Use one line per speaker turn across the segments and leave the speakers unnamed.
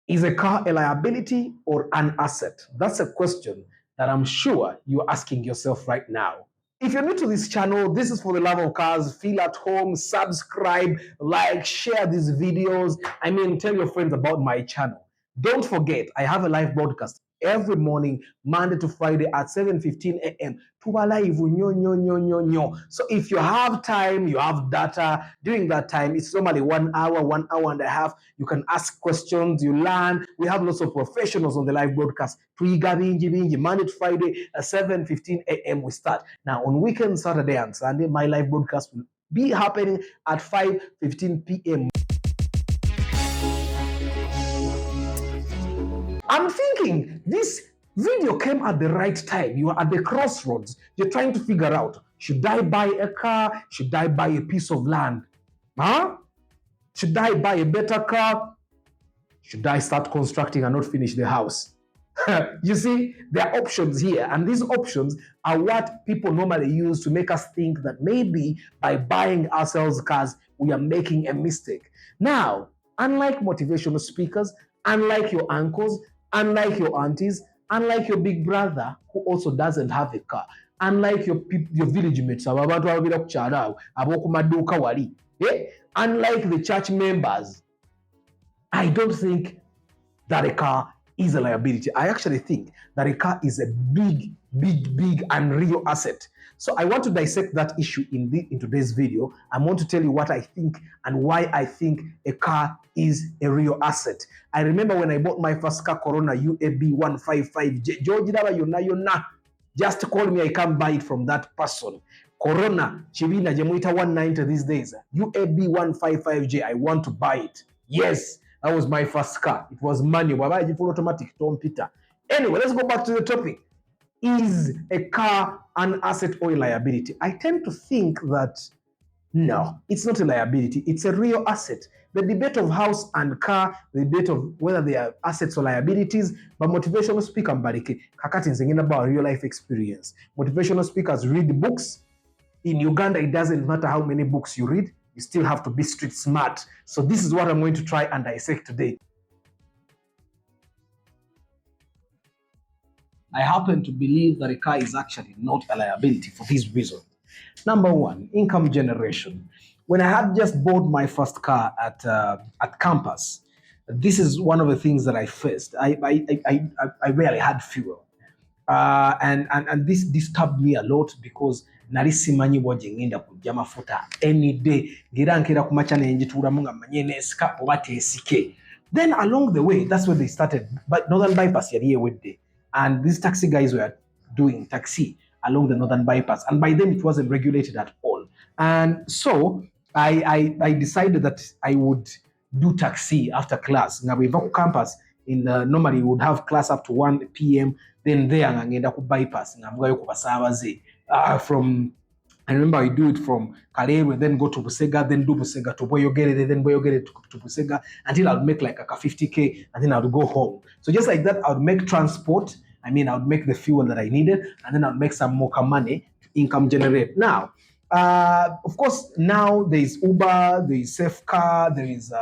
Is a car a liability or an asset? That's a question that I'm sure you're asking yourself right now. If you're new to this channel, this is for the love of cars. Feel at home, subscribe, like, share these videos. Tell your friends about my channel. Don't forget, I have a live broadcast every morning, Monday to Friday at 7:15 a.m. Tuba live, nyo. So if you have time, you have data, during that time, it's normally 1 hour, 1 hour and a half. You can ask questions, you learn. We have lots of professionals on the live broadcast. Monday to Friday at 7:15 a.m. we start. Now, on weekends, Saturday and Sunday, my live broadcast will be happening at 5:15 p.m. I'm thinking this video came at the right time. You are at the crossroads. You're trying to figure out, should I buy a car? Should I buy a piece of land? Should I buy a better car? Should I start constructing and not finish the house? You see, there are options here, and these options are what people normally use to make us think that maybe by buying ourselves cars, we are making a mistake. Now, unlike motivational speakers, unlike your uncles, unlike your aunties, unlike your big brother who also doesn't have a car, unlike your village mates, unlike the church members, I don't think that a car is a liability. I actually think that a car is a big and real asset. So I want to dissect that issue in today's video. I want to tell you what I think and why I think a car is a real asset. I remember when I bought my first car, Corona UAB 155J. George Yona. Just call me, I can't buy it from that person. Corona, Chibina Jemuita 190 these days. UAB 155J, I want to buy it. Yes, that was my first car. It was manual. Full automatic, Tom Peter. Anyway, let's go back to the topic. Is a car an asset or a liability? I tend to think that no, it's not a liability. It's a real asset. The debate of house and car, the debate of whether they are assets or liabilities, but motivational speaker mbarike kakati nzengena about real life experience. Motivational speakers read books. In Uganda, it doesn't matter how many books you read. You still have to be street smart. So this is what I'm going to try and dissect today. I happen to believe that a car is actually not a liability for this reason. Number one, income generation. When I had just bought my first car at campus, this is one of the things that I faced. I barely had fuel. And this disturbed me a lot because nali simanyi bwajje ngenda kujja mafuta any day ngira nkera kumacha nenjitulamu nga manye neska oba tesike. Then along the way, that's when they started, but Northern Bypass yali ewedde, and these taxi guys were doing taxi along the Northern Bypass, and by then it wasn't regulated at all. And so I decided that I would do taxi after class. Now we go campus normally we would have class up to 1 p.m. Then there ngenda ku bypass ngamugayo ku basabaze from, I remember I do it from Kaleru, then go to Busega, then do Busega to Boyogere, then Boyogere to Busega until I would make like a 50K, and then I would go home. So just like that, I would make transport. I would make the fuel that I needed, and then I would make some more money to income generate. Now, of course, now there is Uber, there is Safecar, there is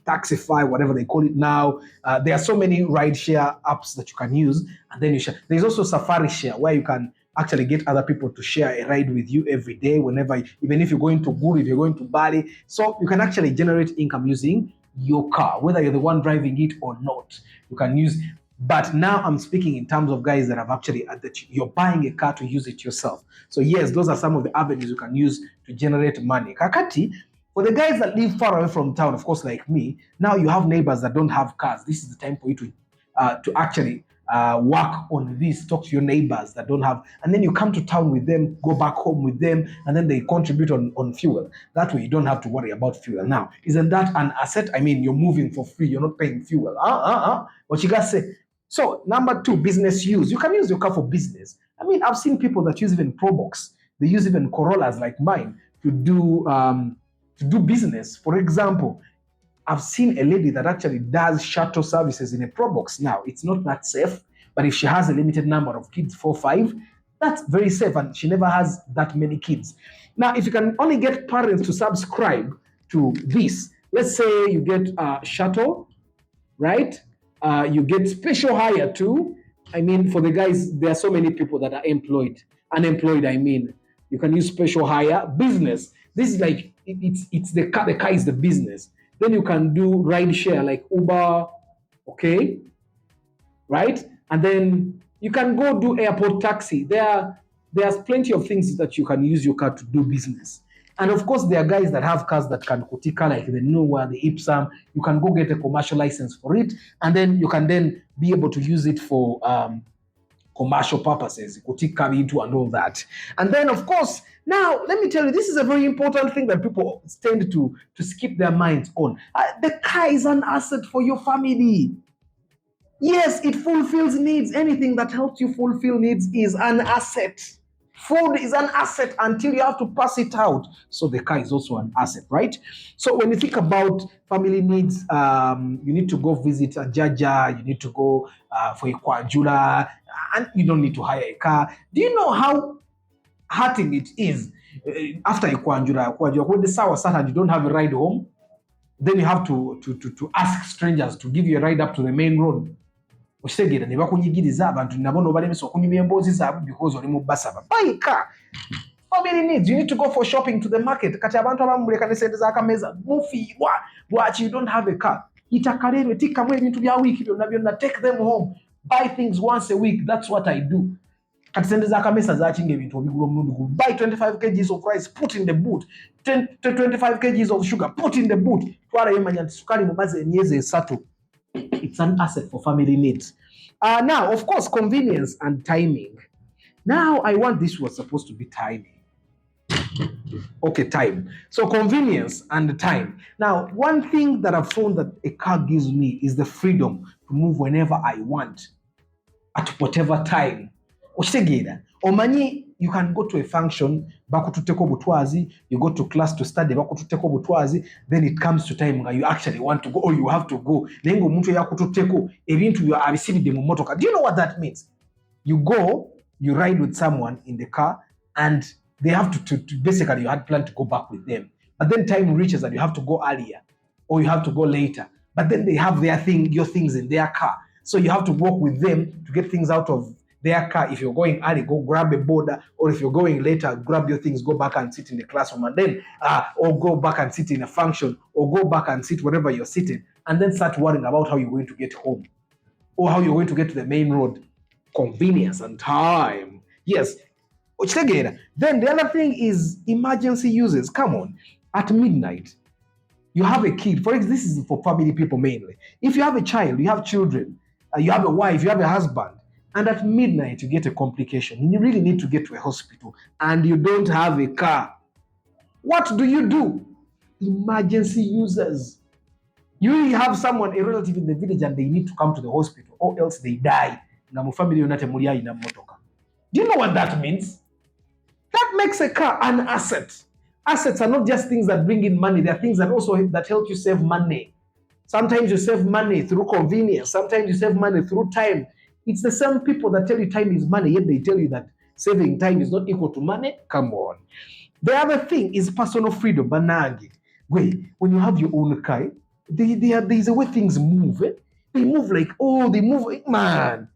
Taxify, whatever they call it now. There are so many rideshare apps that you can use, and then you share. There is also Safari Share, where you can actually get other people to share a ride with you every day, whenever, even if you're going to Guru, if you're going to Bali. So you can actually generate income using your car, whether you're the one driving it or not. You can use. But now I'm speaking in terms of guys that have actually, that you're buying a car to use it yourself. So yes, those are some of the avenues you can use to generate money. Kakati, for the guys that live far away from town, of course, like me, now you have neighbors that don't have cars. This is the time for you to actually work on this, talk to your neighbors that don't have, and then you come to town with them, go back home with them, and then they contribute on fuel. That way you don't have to worry about fuel. Now, isn't that an asset? You're moving for free, you're not paying fuel. What you guys say? So number two, business use. You can use your car for business. I've seen people that use even Probox. They use even Corollas like mine to do business. For example, I've seen a lady that actually does shuttle services in a Probox. Now, it's not that safe, but if she has a limited number of kids, 4 or 5, that's very safe, and she never has that many kids. Now, if you can only get parents to subscribe to this, let's say you get a shuttle, right? You get special hire too. I mean, for the guys, there are so many people that are unemployed. I mean, you can use special hire. Business. This is like it's the car. The car is the business. Then you can do ride share like Uber, okay, right? And then you can go do airport taxi. There's plenty of things that you can use your car to do business. And of course, there are guys that have cars that can kutika, like the Noah, the Ipsam. You can go get a commercial license for it, and then you can then be able to use it for commercial purposes, kutika into and all that. And then, of course, now let me tell you, this is a very important thing that people tend to skip their minds on. The car is an asset for your family. Yes, it fulfills needs. Anything that helps you fulfill needs is an asset. Food is an asset until you have to pass it out. So the car is also an asset, right? So when you think about family needs, you need to go visit a Jaja, you need to go for a Kwajula, and you don't need to hire a car. Do you know how hurting it is after a Kwajula, when the sour start and you don't have a ride home? Then you have to ask strangers to give you a ride up to the main road. Okitegeera ne bakunyigiriza abantu nabo nobalemesa okunyumya emboozi zaabwe because oli mu basaba. Buy a car. Family needs. You need to go for shopping to the market. Kati abantu abamu muleka ne sente z'akameza mufiibwa lwaki you don't have a car. Itaka lero tikkamu ebintu bya wiiki byonna take them home. Buy things once a week. That's what I do. Kati sente z'akamesa zakinga ebintu obigula omulundi gumu. Buy 25 kgs of rice, put in the boot. 10 to 25 kgs of sugar, put in the boot. Twala yemanya nti sukali mumaze emyezi esatu. It's an asset for family needs. Now, of course, convenience and timing. Now, this was supposed to be timing. Okay, time. So convenience and time. Now, one thing that I've found that a car gives me is the freedom to move whenever I want, at whatever time. Oshtegera. Omanyi, you can go to a function, bakututeko butwazi, you go to class to study, bakututeko butwazi, then it comes to time where you actually want to go or you have to go. Nengo muntu yakututeko, ebintu you are receiving the motoka. Do you know what that means? You go, you ride with someone in the car, and they have to basically you had planned to go back with them. But then time reaches that you have to go earlier or you have to go later. But then they have your things in their car. So you have to walk with them to get things out of their car. If you're going early, go grab a border, or if you're going later, grab your things, go back and sit in the classroom, and then or go back and sit in a function, or go back and sit wherever you're sitting, and then start worrying about how you're going to get home or how you're going to get to the main road. Convenience and time. Yes. Then the other thing is emergency uses. Come on, at midnight, you have a kid. For example, this is for family people mainly. If you have a child, you have children, you have a wife, you have a husband, and at midnight you get a complication, and you really need to get to a hospital, and you don't have a car. What do? Emergency users. You really have someone, a relative in the village, and they need to come to the hospital, or else they die. Do you know what that means? That makes a car an asset. Assets are not just things that bring in money. They are things that also that help you save money. Sometimes you save money through convenience. Sometimes you save money through time. It's the same people that tell you time is money, yet they tell you that saving time is not equal to money. Come on. The other thing is personal freedom. Banagi. Wait, when you have your own car, there's a way things move. They move like, they move, man.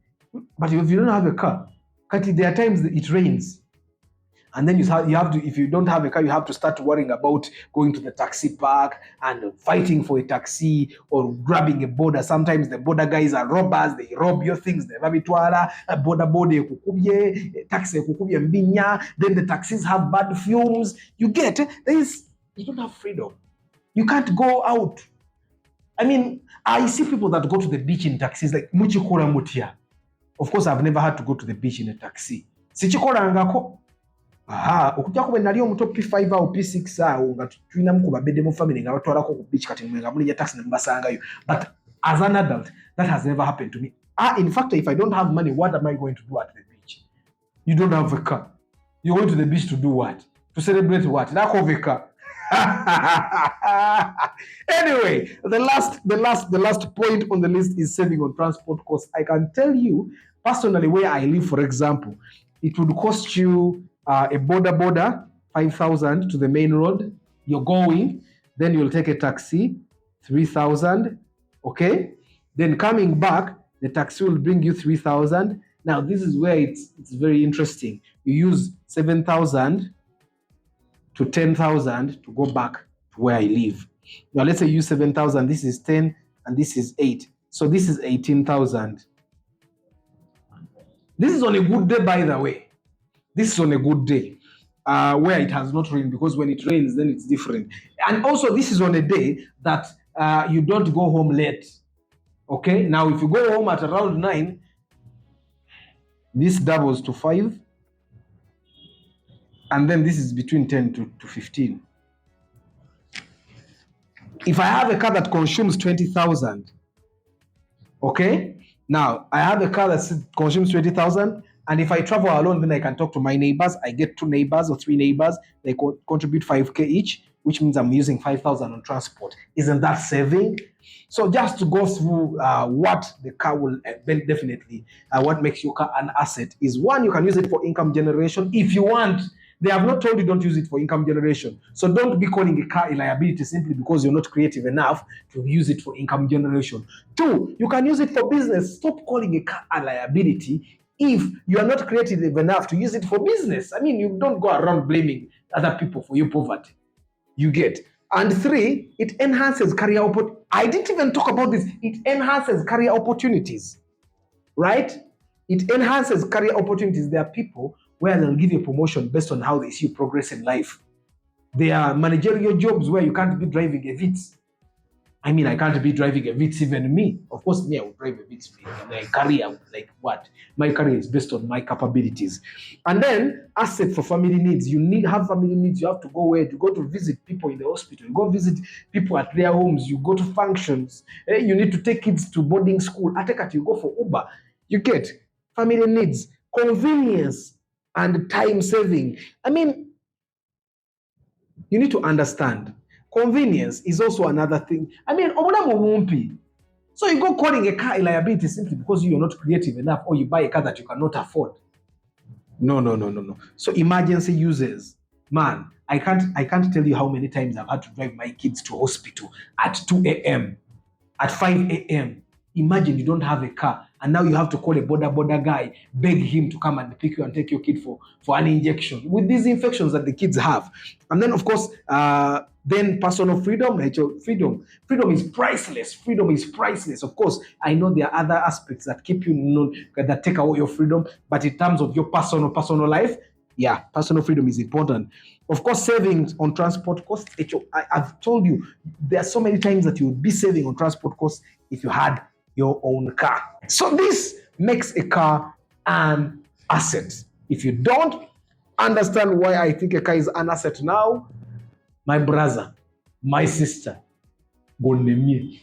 But if you don't have a car, there are times that it rains. And then you have to, if you don't have a car, you have to start worrying about going to the taxi park and fighting for a taxi or grabbing a border. Sometimes the border guys are robbers. They rob your things. They babitwala, border taxi mbinya. Then the taxis have bad fumes. You get, you don't have freedom. You can't go out. I mean, I see people that go to the beach in taxis like muchikora mutia. Of course, I've never had to go to the beach in a taxi. Sichikora ngako. Okujja kuba nali omuto P5 awo P6 awo nga tulina mu kubabedde mu family nga batwalako ku beach kati mwenga mulinya taxi ne mubasangayo. But as an adult, that has never happened to me. In fact, if I don't have money, what am I going to do at the beach? You don't have a car. You're going to the beach to do what? To celebrate what? Lack of a car. Anyway, the last point on the list is saving on transport costs. I can tell you personally where I live, for example, it would cost you a border 5,000 to the main road. You're going, then you'll take a taxi 3,000. Okay, Then coming back, the taxi will bring you 3,000. Now, this is where it's very interesting. You use 7,000 to 10,000 to go back to where I live. Now, let's say you use 7,000. This is 10 and this is 8. So this is 18,000. This is on a good day, by the way. This is on a good day where it has not rained, because when it rains, then it's different. And also, this is on a day that you don't go home late. Okay, now if you go home at around 9, this doubles to 5, and then this is between 10 to 15. If I have a car that consumes 20,000, okay, now I have a car that consumes 20,000, and if I travel alone, then I can talk to my neighbors. I get 2 neighbors or 3 neighbors. They contribute 5K each, which means I'm using 5,000 on transport. Isn't that saving? So just to go through what the car will definitely, what makes your car an asset is, one, you can use it for income generation if you want. They have not told you don't use it for income generation. So don't be calling a car a liability simply because you're not creative enough to use it for income generation. 2, you can use it for business. Stop calling a car a liability if you are not creative enough to use it for business. I mean, you don't go around blaming other people for your poverty. You get. And 3, it enhances career opportunities. I didn't even talk about this. It enhances career opportunities, right? It enhances career opportunities. There are people where they'll give you a promotion based on how they see you progress in life. There are managerial jobs where you can't be driving a Vitz. I mean, I can't be driving a Vitz, even me. Of course, me, I will drive a Vitz. My career, like what? My career is based on my capabilities. And then, asset for family needs. You have family needs. You have to go where? You go to visit people in the hospital. You go visit people at their homes. You go to functions. You need to take kids to boarding school. You go for Uber. You get family needs, convenience, and time saving. I mean, you need to understand. Convenience is also another thing. I mean, so you go calling a car a liability simply because you're not creative enough, or you buy a car that you cannot afford. No. So emergency users, man, I can't tell you how many times I've had to drive my kids to hospital at 2 a.m., at 5 a.m. Imagine you don't have a car, and now you have to call a border guy, beg him to come and pick you and take your kid for an injection with these infections that the kids have. And then, of course, then personal freedom. Freedom is priceless. Freedom is priceless. Of course, I know there are other aspects that keep you that take away your freedom, but in terms of your personal life, yeah, personal freedom is important. Of course, savings on transport costs. I've told you, there are so many times that you would be saving on transport costs if you had your own car. So this makes a car an asset. If you don't understand why I think a car is an asset now, my brother, my sister, go name me.